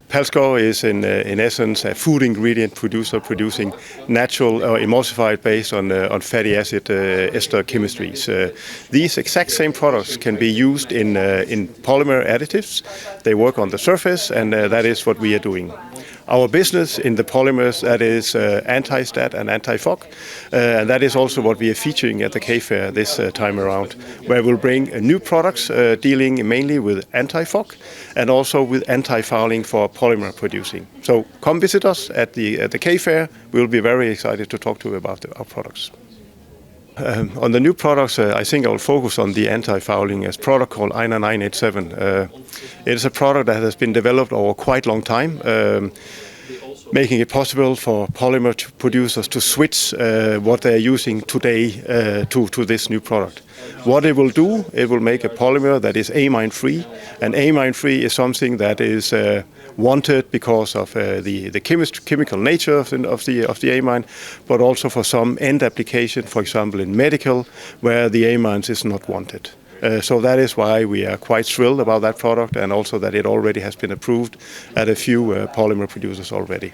Palsgaard is in essence a food ingredient producer producing natural or emulsified based on fatty acid ester chemistries. These exact same products can be used in polymer additives. They work on the surface, and that is what we are doing. Our business in the polymers, that is anti-stat and anti-fog, and that is also what we are featuring at the K-Fair this time around, where we'll bring new products dealing mainly with anti-fog and also with anti-fouling for polymer producing. So come visit us at the K-Fair. We'll be very excited to talk to you about our products. On the new products, I think I will focus on the anti-fouling as product called Einar 987. It is a product that has been developed over quite a long time, making it possible for polymer producers to switch what they are using today to this new product. What it will do, it will make a polymer that is amine-free, and amine-free is something that is wanted because of the chemical nature of the amine, but also for some end application, for example in medical, where the amines is not wanted. So that is why we are quite thrilled about that product, and also that it already has been approved at a few polymer producers already.